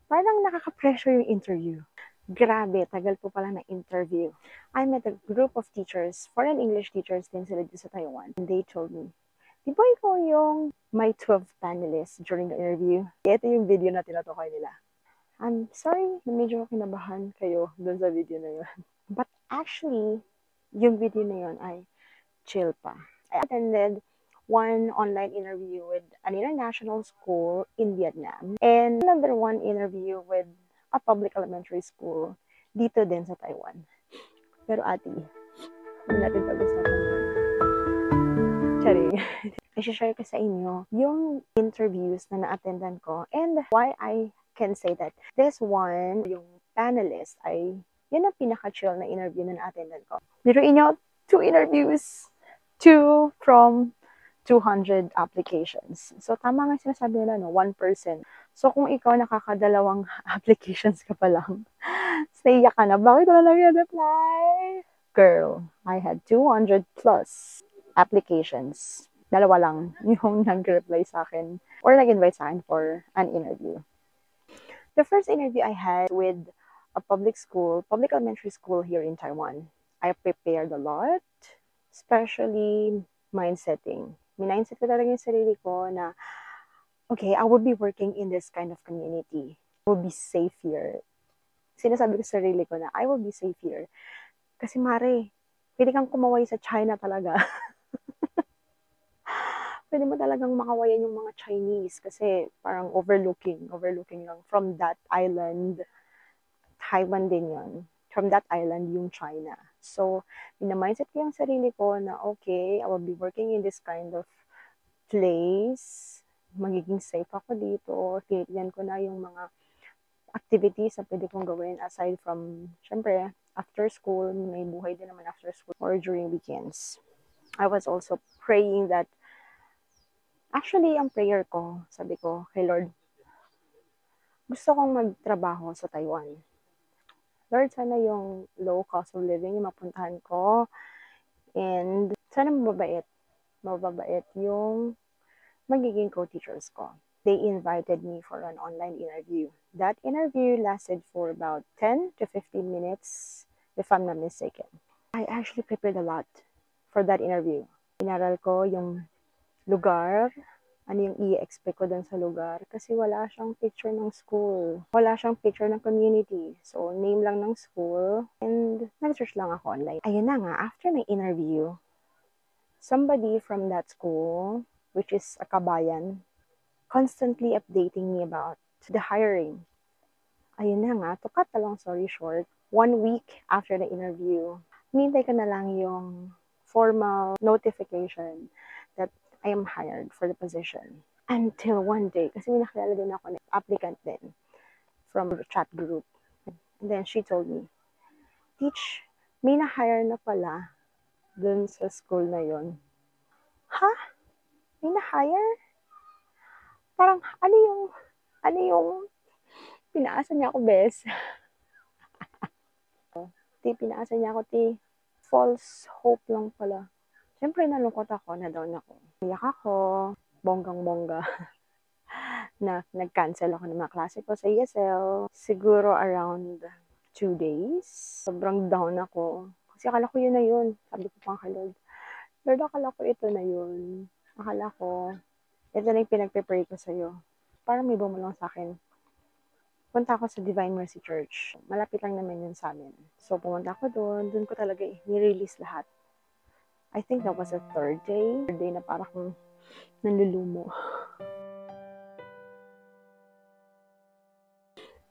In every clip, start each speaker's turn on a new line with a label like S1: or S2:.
S1: Parang nakaka-pressure yung interview. Grabe, tagal po pala na interview. I met a group of teachers, foreign English teachers din sila dito sa Taiwan. And they told me, di ba ikaw yung my 12 panelists during the interview? Ito yung video na tinutukoy nila. I'm sorry na medyo kinabahan kayo dun sa video na yun. But actually, yung video na yun ay chill pa. I attended one online interview with an international school in Vietnam and another one interview with a public elementary school dito din sa Taiwan. Pero ate, hindi natin pag-usapan yun. Charing. I-share ko sa inyo yung interviews na na-attendan ko and why I can say that this one, yung panelist ay yun ang pinaka-chill na interview na na-attendan ko. Biruin nyo, 2 interviews, 2 from 200 applications. So, tama nga sinasabi nila, no? 1%. So, kung ikaw nakakadalawang applications ka pa lang, naiyak ka na, bakit wala lang reply? Girl, I had 200 plus applications. Dalawa lang yung nag-reply sa akin or nag-invite sa akin for an interview. The first interview I had with a public elementary school here in Taiwan. I prepared a lot, especially mindsetting. Mindset ko talaga yung sarili ko na, okay, I will be working in this kind of community. I will be safe here. Sinasabi ko sa sarili ko na, I will be safe here. Kasi mare, pwede kang kumaway sa China talaga. Pwede mo talagang makawayan yung mga Chinese kasi parang overlooking lang from that island. Taiwan din yon. From that island yung China. So, mindset ko yung sarili ko na okay, I will be working in this kind of place. Magiging safe ako dito. Tinitignan ko na yung mga activities na pwede kong gawin aside from, syempre, after school, may buhay din naman after school or during weekends. I was also praying that, actually, ang prayer ko, sabi ko, kay Lord, gusto kong magtrabaho sa Taiwan. Lord, sana yung low cost of living yung mapuntahan ko. And sana mababait yung magiging co-teachers ko. They invited me for an online interview. That interview lasted for about 10 to 15 minutes, if I'm not mistaken. I actually prepared a lot for that interview. Inaral ko yung lugar, ano yung i-expect ko dun sa lugar. Kasi wala siyang picture ng school. Wala siyang picture ng community. So, name lang ng school. And nag-search lang ako online. Ayun na nga, after my interview, somebody from that school, which is a kabayan, constantly updating me about the hiring. Ayun na nga, to cut the long story short, 1 week after the interview, hinintay ko na lang yung formal notification that I am hired for the position. Until one day, kasi may nakilala din ako na applicant din from the chat group. And then she told me, Teach, may na-hire na pala dun sa school na yon. Ha? May na-hire? Parang, ano yung pinaasa niya ako, bes? Pinaasa niya ako, false hope lang pala. Siyempre, nalungkot ako, na-down ako. Iyak ako, bonggang-bongga, na nag-cancel ako ng mga klase ko sa ESL. Siguro around 2 days. Sobrang down ako. Kasi akala ko yun na yun. Sabi ko pa kay Lord, Lord, akala ko ito na yun. Akala ko, ito na yung pinag-pray ko sa'yo. Parang may bumulong sa akin. Punta ako sa Divine Mercy Church. Malapit lang naman yun sa amin. So, pumunta ako doon. Doon ko talaga ni-release lahat. I think that was the third day. Third day na parang nanlulumo.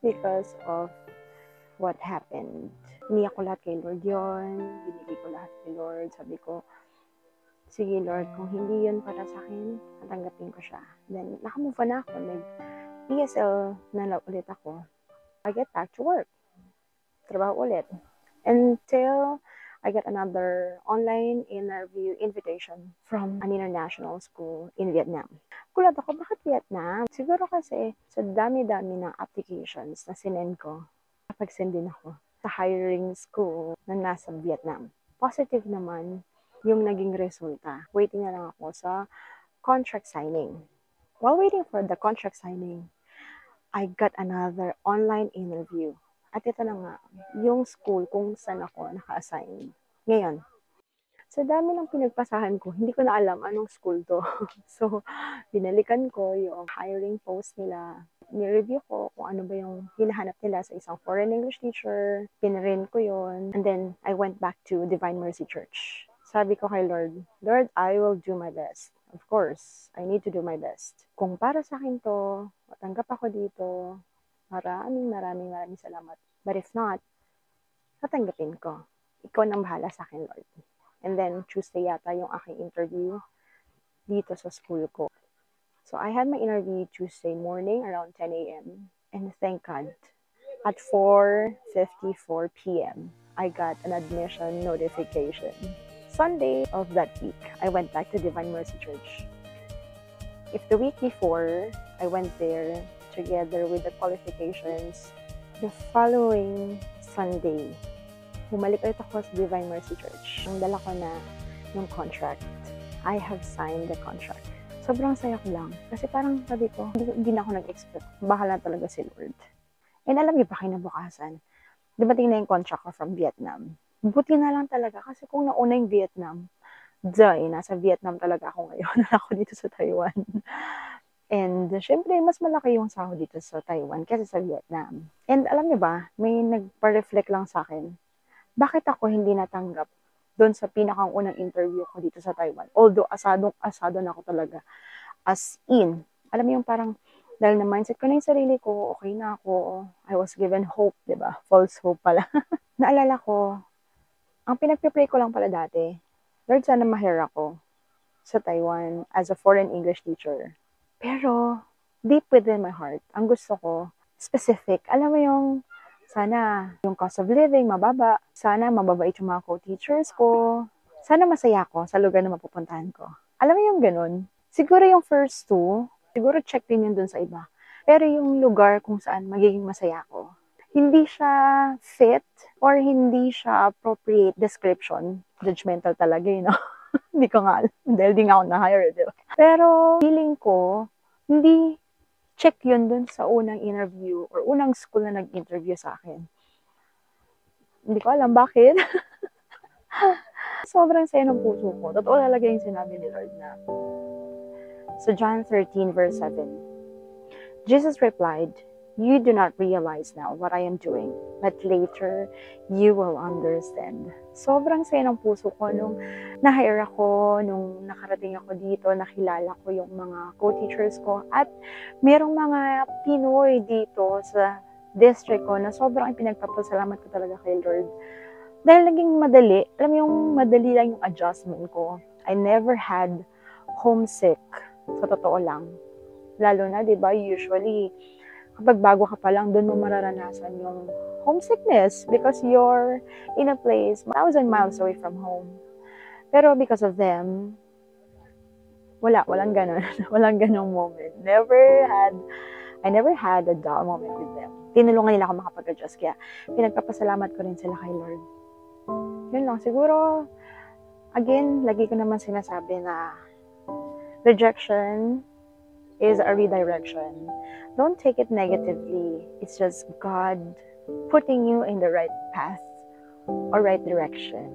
S1: Because of what happened. Iniyak ko lahat kay Lord yon. Binigay ko lahat kay Lord. Sabi ko, sige Lord, kung hindi yun para sa akin, tatanggapin ko siya. Then, nakamove na ako. Nag-ESL na ulit ako. I get back to work. Trabaho ulit. Until I get another online interview invitation from an international school in Vietnam. Kulat ako, bakit Vietnam? Siguro kasi sa dami-dami ng applications na sinend ko, kapag-send din ako sa hiring school na nasa Vietnam. Positive naman yung naging resulta. Waiting na lang ako sa contract signing. While waiting for the contract signing, I got another online interview. At ito na nga, yung school kung saan ako naka-assign. Ngayon, sa dami ng pinagpasahan ko, hindi ko na alam anong school to. So, binalikan ko yung hiring post nila. Ni-review ko kung ano ba yung hinahanap nila sa isang foreign English teacher. Pinrint ko yun. And then, I went back to Divine Mercy Church. Sabi ko kay Lord, Lord, I will do my best. Of course, I need to do my best. Kung para sa akin to, matanggap ako dito, maraming salamat. But if not, tatanggapin ko. Ikaw nang bahala sa akin, Lord. And then, Tuesday yata yung aking interview dito sa school ko. So, I had my interview Tuesday morning around 10 a.m. And thank God, at 4:54 p.m., I got an admission notification. Sunday of that week, I went back to Divine Mercy Church. If the week before, I went there together with the qualifications, the following Sunday, bumalik ulit ako sa Divine Mercy Church. Ang dala ko na yung contract. I have signed the contract. Sobrang saya ko lang. Kasi parang sabi ko, hindi na ako nag-expect. Bahala talaga si Lord. And alam niyo ba kinabukasan, dumating na yung contract ko from Vietnam. Buti na lang talaga. Kasi kung nauna yung Vietnam, nasa Vietnam talaga ako ngayon. Ako dito sa Taiwan. And syempre, mas malaki yung sahod dito sa Taiwan kaysa sa Vietnam. And alam niyo ba, may nagpa-reflect lang sa akin. Bakit ako hindi natanggap doon sa pinakang unang interview ko dito sa Taiwan? Although, asado na ako talaga. As in, alam mo yung parang, dahil na mindset ko na yung sarili ko, okay na ako, I was given hope, diba? False hope pala. Naalala ko, ang pinagpipray ko lang pala dati, Lord, sana ma-hire ako sa Taiwan as a foreign English teacher. Pero, deep within my heart, ang gusto ko, specific. Alam mo yung, sana yung cost of living mababa, sana mababait yung mga co-teachers ko, sana masaya ko sa lugar na mapupuntahan ko. Alam mo yung ganun? Siguro yung first two, siguro check din yun dun sa iba. Pero yung lugar kung saan magiging masaya ko, hindi siya fit or hindi siya appropriate description. Judgmental talaga, you know? Hindi ko nga alam. Dahil di nga ako na-hire, di ba? Pero feeling ko, hindi check yun dun sa unang interview or unang school na nag-interview sa akin. Hindi ko alam bakit. Sobrang saya ng puso ko. Totoo talaga yung sinabi ni Lord na. So John 13 verse 7. Jesus replied, "You do not realize now what I am doing, but later you will understand." Sobrang saya ng puso ko nung na-hire ako, nung nakarating ako dito, nakilala ko yung mga co-teachers ko, at merong mga Pinoy dito sa district ko na sobrang pinagpapasalamat ko talaga kay Lord. Dahil naging madali, alam mo yung madali lang yung adjustment ko. I never had homesick, sa totoo lang. Lalo na, di ba, usually, kapag bago ka pa lang, doon mo mararanasan yung homesickness because you're in a place 1,000 miles away from home. Pero because of them, walang ganun. Walang ganung moment. I never had a dull moment with them. Tinulungan nila ako makapag-adjust. Kaya pinagpapasalamat ko rin sila kay Lord. Yun lang. Siguro, again, lagi ko naman sinasabi na rejection is a redirection. Don't take it negatively. It's just God putting you in the right path or right direction.